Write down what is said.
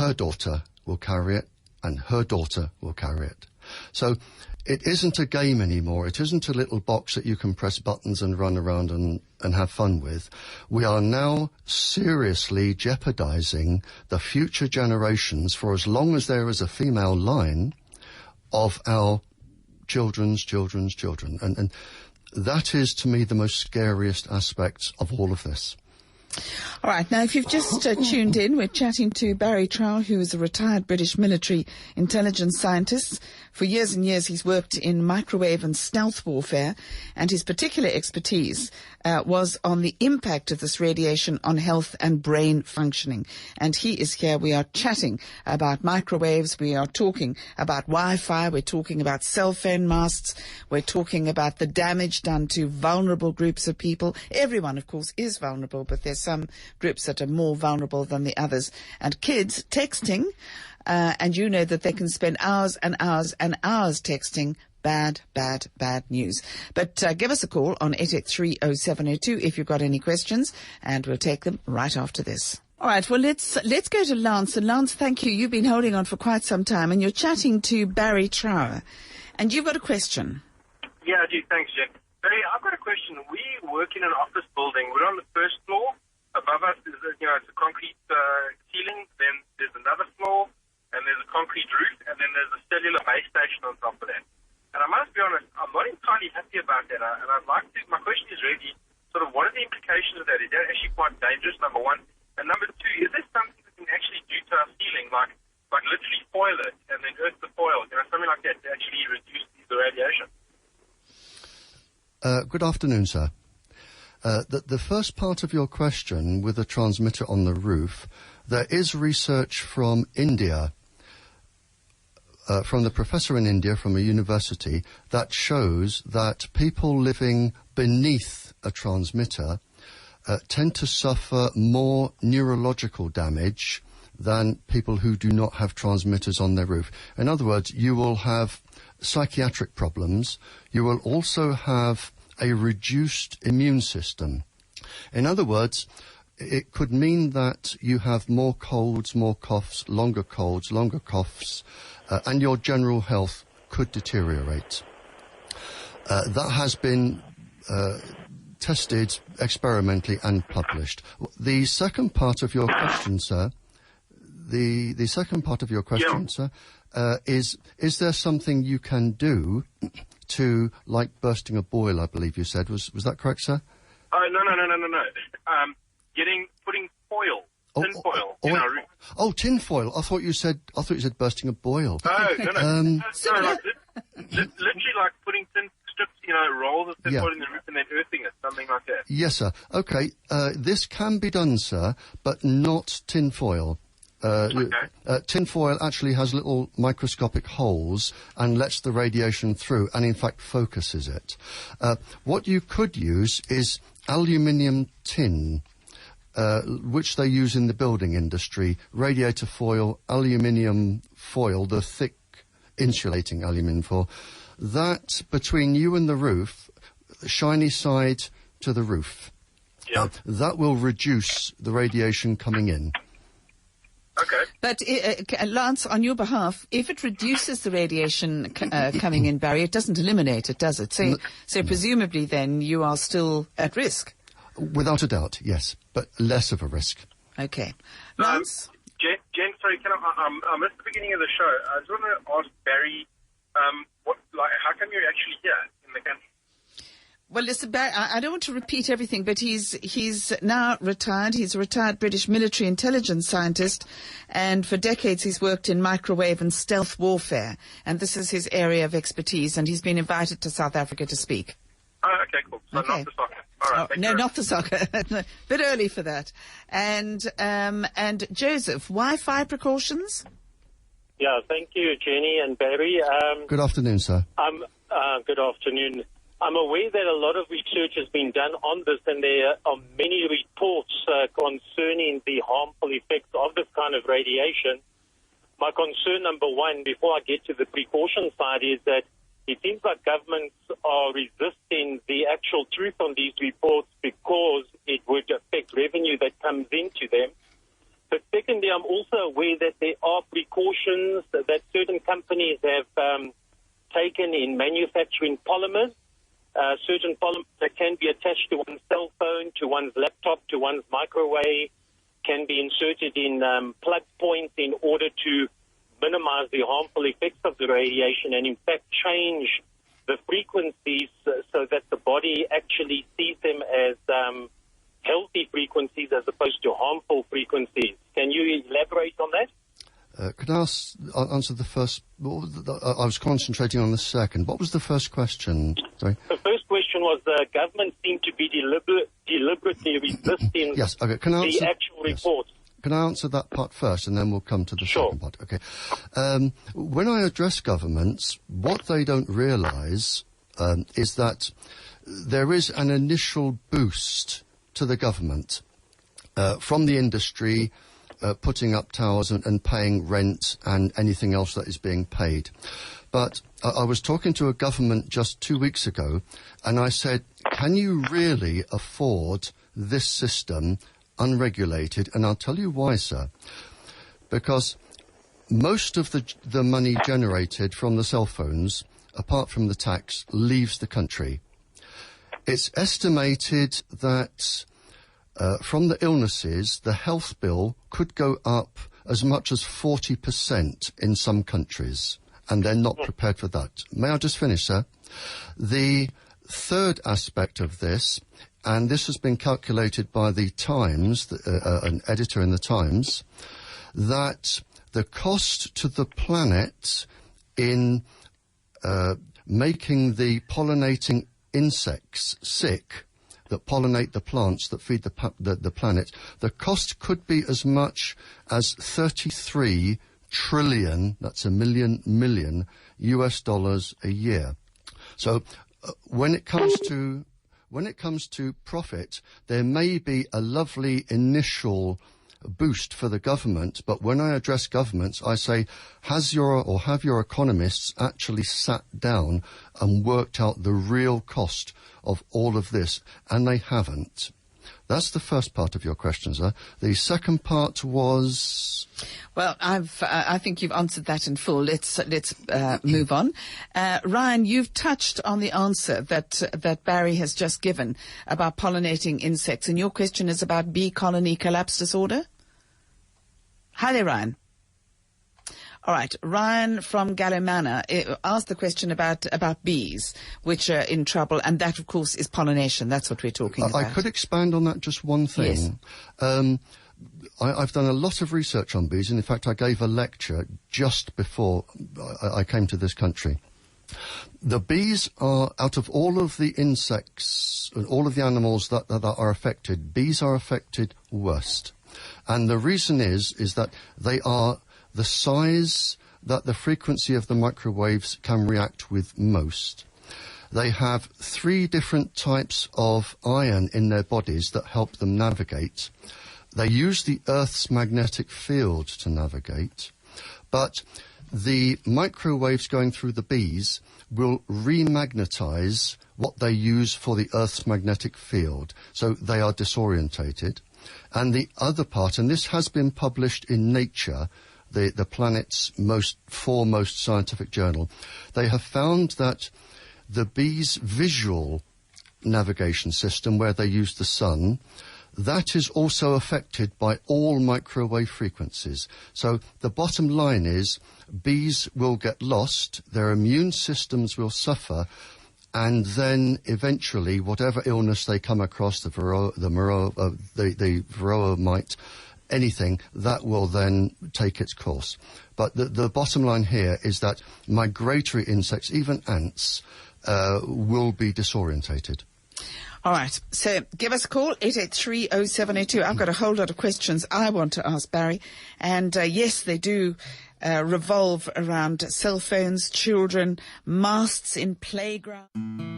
her daughter will carry it, and her daughter will carry it. So it isn't a game anymore. It isn't a little box that you can press buttons and run around and have fun with. We are now seriously jeopardizing the future generations, for as long as there is a female line, of our children's children. And that is, to me, the most scariest aspect of all of this. All right, now if you've just tuned in, we're chatting to Barrie Trower, who is a retired British military intelligence scientist. For years and years he's worked in microwave and stealth warfare, and his particular expertise was on the impact of this radiation on health and brain functioning. And he is here. We are chatting about microwaves, we are talking about Wi-Fi, we're talking about cell phone masts, we're talking about the damage done to vulnerable groups of people. Everyone, of course, is vulnerable, but there's some groups that are more vulnerable than the others. And kids texting, and you know that they can spend hours and hours and hours texting. Bad news. But give us a call on 883-0702 if you've got any questions, and we'll take them right after this. All right, well, let's go to Lance. And Lance, thank you. You've been holding on for quite some time, and you're chatting to Barrie Trower. And you've got a question. Yeah, I do. Thanks, Jen. Barrie, I've got a question. We work in an office building. We're on the first floor. Above us is it's a concrete ceiling. Then there's another floor, and there's a concrete roof, and then there's a cellular base station on top of that. And I must be honest, I'm not entirely happy about that. And I'd like to, my question is really sort of what are the implications of that? Is that actually quite dangerous, number one? And number two, is there something we can actually do to our ceiling, like literally foil it and then earth the foil, something like that to actually reduce the radiation? Good afternoon, sir. The first part of your question with the transmitter on the roof, there is research from India, from the professor in India from a university, that shows that people living beneath a transmitter tend to suffer more neurological damage than people who do not have transmitters on their roof. In other words, you will have psychiatric problems. You will also have a reduced immune system. In other words, it could mean that you have more colds, more coughs, longer coughs, and your general health could deteriorate. That has been tested experimentally and published. The second part of your question, sir, the second part of your question, sir, is there something you can do to, like bursting a boil, I believe you said. Was that correct, sir? Oh, no. Putting foil, tin foil in our roof. Oh, tin foil. I thought you said bursting a boil. No. Literally like putting tin strips, rolls of tin foil in the roof and then earthing it, something like that. Yes, sir. Okay, this can be done, sir, but not tin foil. Tin foil actually has little microscopic holes and lets the radiation through and in fact focuses it. What you could use is aluminium tin, which they use in the building industry, radiator foil, aluminium foil, the thick insulating aluminium foil. That between you and the roof, shiny side to the roof, that will reduce the radiation coming in. Okay. But, Lance, on your behalf, if it reduces the radiation coming in, Barrie, it doesn't eliminate it, does it? So presumably then you are still at risk. Without a doubt, yes, but less of a risk. Okay. Lance? Jen, sorry, I missed the beginning of the show. I just want to ask Barrie, how come you're actually here in the country? Well, listen, Barrie, I don't want to repeat everything, but he's now retired. He's a retired British military intelligence scientist, and for decades he's worked in microwave and stealth warfare, and this is his area of expertise, and he's been invited to South Africa to speak. Oh, okay, cool. So not the soccer. All right, no, not the soccer. A bit early for that. And Joseph, Wi-Fi precautions? Yeah, thank you, Jenny and Barrie. Good afternoon, sir. Good afternoon. I'm aware that a lot of research has been done on this, and there are many reports concerning the harmful effects of this kind of radiation. My concern, number one, before I get to the precaution side, is that it seems like governments are resisting the actual truth on these reports because it would affect revenue that comes into them. But secondly, I'm also aware that there are precautions that certain companies have taken in manufacturing polymers. Certain polymers that can be attached to one's cell phone, to one's laptop, to one's microwave, can be inserted in plug points in order to minimize the harmful effects of the radiation and, in fact, change the frequencies so that the body actually sees them as healthy frequencies as opposed to harmful frequencies. Can you elaborate on that? Could I answer the first? I was concentrating on the second. What was the first question? Sorry. The first question was the government seemed to be deliberately resisting yes, okay. Can I answer, the actual reports. Can I answer that part first, and then we'll come to the Sure. second part? Okay. When I address governments, what they don't realise is that there is an initial boost to the government from the industry, putting up towers and paying rent and anything else that is being paid. But I was talking to a government just 2 weeks ago, and I said, can you really afford this system unregulated? And I'll tell you why, sir. Because most of the money generated from the cell phones, apart from the tax, leaves the country. It's estimated that from the illnesses, the health bill could go up as much as 40% in some countries, and they're not prepared for that. May I just finish, sir? The third aspect of this, and this has been calculated by the Times, an editor in the Times, that the cost to the planet in making the pollinating insects sick that pollinate the plants that feed the planet, the cost could be as much as 33 trillion, that's million US dollars a year. So when it comes to profit, there may be a lovely initial boost for the government, but when I address governments, I say, have your economists actually sat down and worked out the real cost of all of this? And they haven't. That's the first part of your question, sir. The second part was... Well, I think you've answered that in full. Let's move on. Ryan, you've touched on the answer that Barrie has just given about pollinating insects, and your question is about bee colony collapse disorder. Hi there, Ryan. All right, Ryan from Gallimana asked the question about bees, which are in trouble, and that, of course, is pollination. That's what we're talking about. I could expand on that just one thing. Yes. I've done a lot of research on bees, and in fact, I gave a lecture just before I came to this country. The bees are, out of all of the insects, all of the animals that are affected, bees are affected worst. And the reason is that they are the size that the frequency of the microwaves can react with most. They have 3 different types of iron in their bodies that help them navigate. They use the Earth's magnetic field to navigate, but the microwaves going through the bees will remagnetize what they use for the Earth's magnetic field, so they are disorientated. And the other part, and this has been published in Nature, the planet's foremost scientific journal, they have found that the bees' visual navigation system, where they use the sun, that is also affected by all microwave frequencies. So the bottom line is bees will get lost, their immune systems will suffer, and then eventually whatever illness they come across, the varroa mite, anything, that will then take its course. But the bottom line here is that migratory insects, even ants, will be disorientated. All right, so give us a call, 883-0782. I've got a whole lot of questions I want to ask Barrie. And yes, they do revolve around cell phones, children, masts in playgrounds.